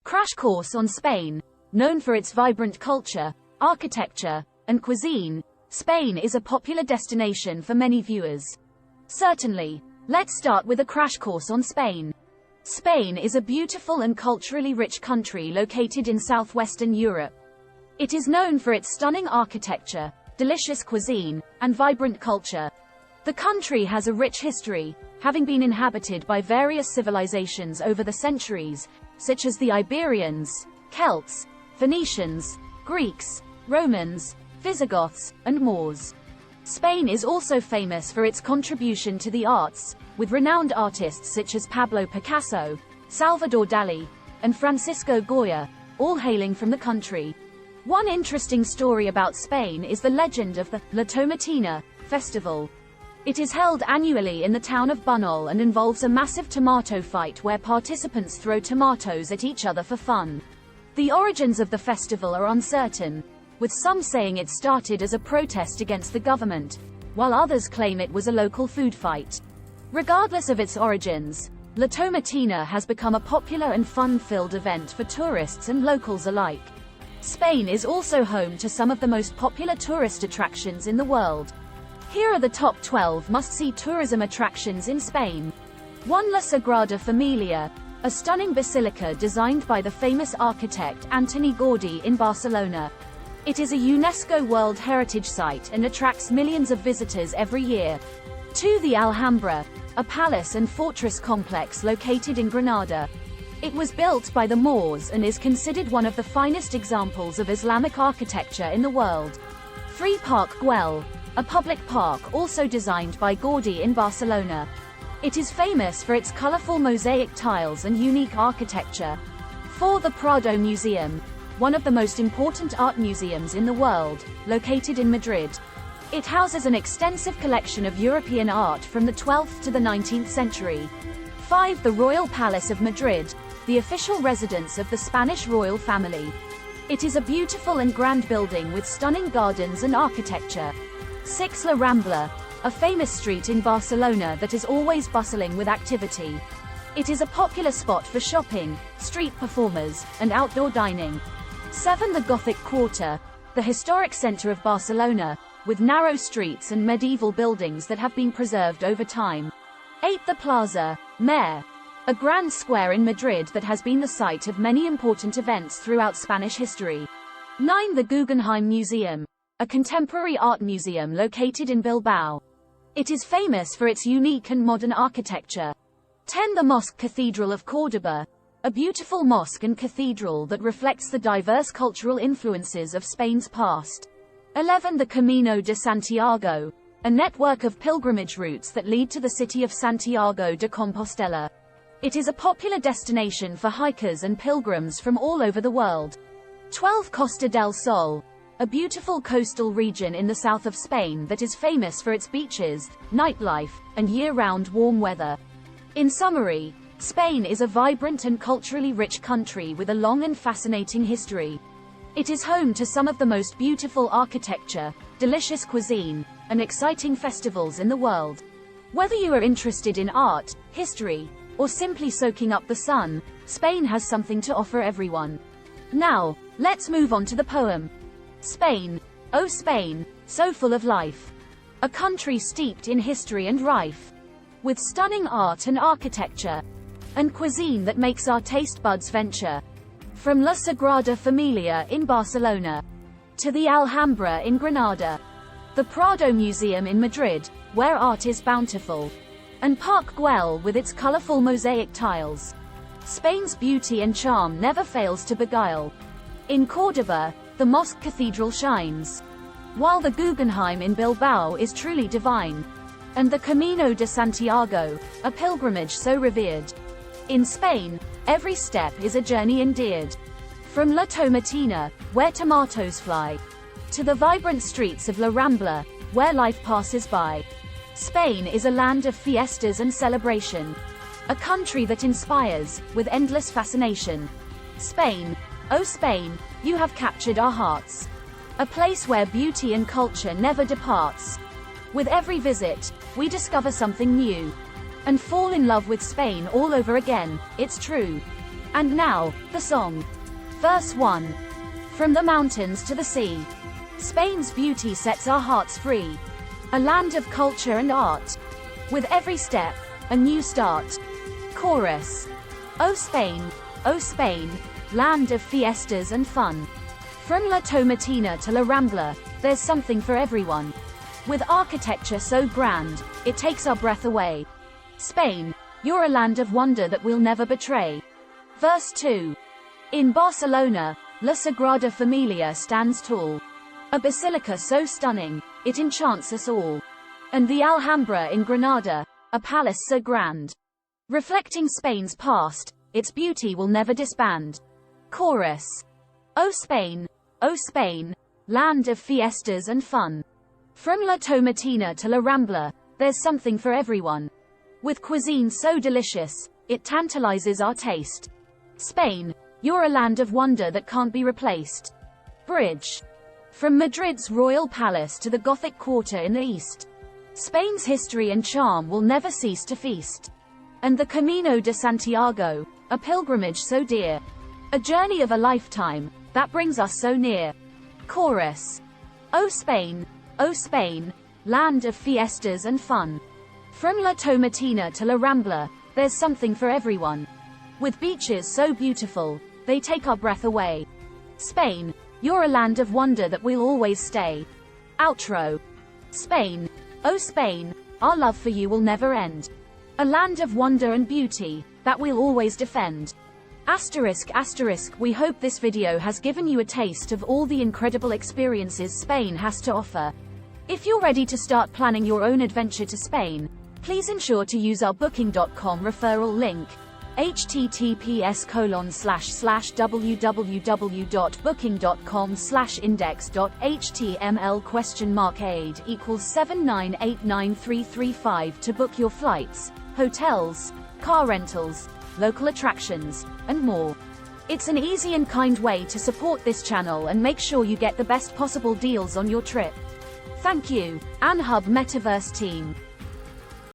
Crash course on Spain. Known for its vibrant culture, architecture, and cuisine, Spain is a popular destination for many viewers. Certainly, let's start with a crash course on Spain. Spain is a beautiful and culturally rich country located in southwestern Europe. It is known for its stunning architecture, delicious cuisine, and vibrant culture. The country has a rich history, having been inhabited by various civilizations over the centuries, such as the Iberians, Celts, Phoenicians, Greeks, Romans, Visigoths, and Moors. Spain is also famous for its contribution to the arts, with renowned artists such as Pablo Picasso, Salvador Dalí, and Francisco Goya, all hailing from the country. One interesting story about Spain is the legend of the La Tomatina festival. It is held annually in the town of Buñol and involves a massive tomato fight where participants throw tomatoes at each other for fun. The origins of the festival are uncertain, with some saying it started as a protest against the government, while others claim it was a local food fight. Regardless of its origins, La Tomatina has become a popular and fun-filled event for tourists and locals alike. Spain is also home to some of the most popular tourist attractions in the world. Here are the top 12 must-see tourism attractions in Spain. 1. La Sagrada Familia, a stunning basilica designed by the famous architect Antoni Gaudí in Barcelona. It is a UNESCO World Heritage Site and attracts millions of visitors every year. 2. The Alhambra, a palace and fortress complex located in Granada. It was built by the Moors and is considered one of the finest examples of Islamic architecture in the world. 3. Park Güell, a public park also designed by Gaudí in Barcelona. It is famous for its colorful mosaic tiles and unique architecture. 4. The Prado Museum, one of the most important art museums in the world, located in Madrid. It houses an extensive collection of European art from the 12th to the 19th century. 5. The Royal Palace of Madrid, the official residence of the Spanish royal family. It is a beautiful and grand building with stunning gardens and architecture. 6. La Rambla, a famous street in Barcelona that is always bustling with activity. It is a popular spot for shopping, street performers, and outdoor dining. 7. The Gothic Quarter, the historic center of Barcelona, with narrow streets and medieval buildings that have been preserved over time. 8. The Plaza Mayor, a grand square in Madrid that has been the site of many important events throughout Spanish history. 9. The Guggenheim Museum, a contemporary art museum located in Bilbao. It is famous for its unique and modern architecture. 10. The Mosque Cathedral of Córdoba, a beautiful mosque and cathedral that reflects the diverse cultural influences of Spain's past. 11. The Camino de Santiago, a network of pilgrimage routes that lead to the city of Santiago de Compostela. It is a popular destination for hikers and pilgrims from all over the world. 12. Costa del Sol, a beautiful coastal region in the south of Spain that is famous for its beaches, nightlife, and year-round warm weather. In summary, Spain is a vibrant and culturally rich country with a long and fascinating history. It is home to some of the most beautiful architecture, delicious cuisine, and exciting festivals in the world. Whether you are interested in art, history, or simply soaking up the sun, Spain has something to offer everyone. Now, let's move on to the poem. Spain, oh Spain, so full of life. A country steeped in history and rife, with stunning art and architecture, and cuisine that makes our taste buds venture. From La Sagrada Familia in Barcelona, to the Alhambra in Granada, the Prado Museum in Madrid, where art is bountiful, and Park Güell with its colorful mosaic tiles. Spain's beauty and charm never fails to beguile. In Córdoba, the Mosque Cathedral shines, while the Guggenheim in Bilbao is truly divine, and the Camino de Santiago, a pilgrimage so revered. In Spain, every step is a journey endeared. From La Tomatina, where tomatoes fly, to the vibrant streets of La Rambla, where life passes by. Spain is a land of fiestas and celebration, a country that inspires, with endless fascination. Spain, oh Spain, you have captured our hearts. A place where beauty and culture never departs. With every visit, we discover something new, and fall in love with Spain all over again, it's true. And now, the song. Verse 1. From the mountains to the sea. Spain's beauty sets our hearts free. A land of culture and art. With every step, a new start. Chorus. O Spain, land of fiestas and fun. From La Tomatina to La Rambla, there's something for everyone. With architecture so grand, it takes our breath away. Spain, you're a land of wonder that we'll never betray. Verse 2. In Barcelona, La Sagrada Familia stands tall. A basilica so stunning, it enchants us all. And the Alhambra in Granada, a palace so grand. Reflecting Spain's past, its beauty will never disband. Chorus. O Spain, land of fiestas and fun. From La Tomatina to La Rambla, there's something for everyone. With cuisine so delicious, it tantalizes our taste. Spain, you're a land of wonder that can't be replaced. Bridge. From Madrid's Royal Palace to the Gothic Quarter in the east, Spain's history and charm will never cease to feast. And the Camino de Santiago, a pilgrimage so dear, a journey of a lifetime, that brings us so near. Chorus. O Spain, land of fiestas and fun. From La Tomatina to La Rambla, there's something for everyone. With beaches so beautiful, they take our breath away. Spain, you're a land of wonder that we'll always stay. Outro. Spain, our love for you will never end. A land of wonder and beauty, that we'll always defend. ***, we hope this video has given you a taste of all the incredible experiences Spain has to offer. If you're ready to start planning your own adventure to Spain, please ensure to use our booking.com referral link, https://www.booking.com/index.html?aid equals 7989335 to book your flights, hotels, car rentals, local attractions, and more. It's an easy and kind way to support this channel and make sure you get the best possible deals on your trip. Thank you, Anhub Metaverse team.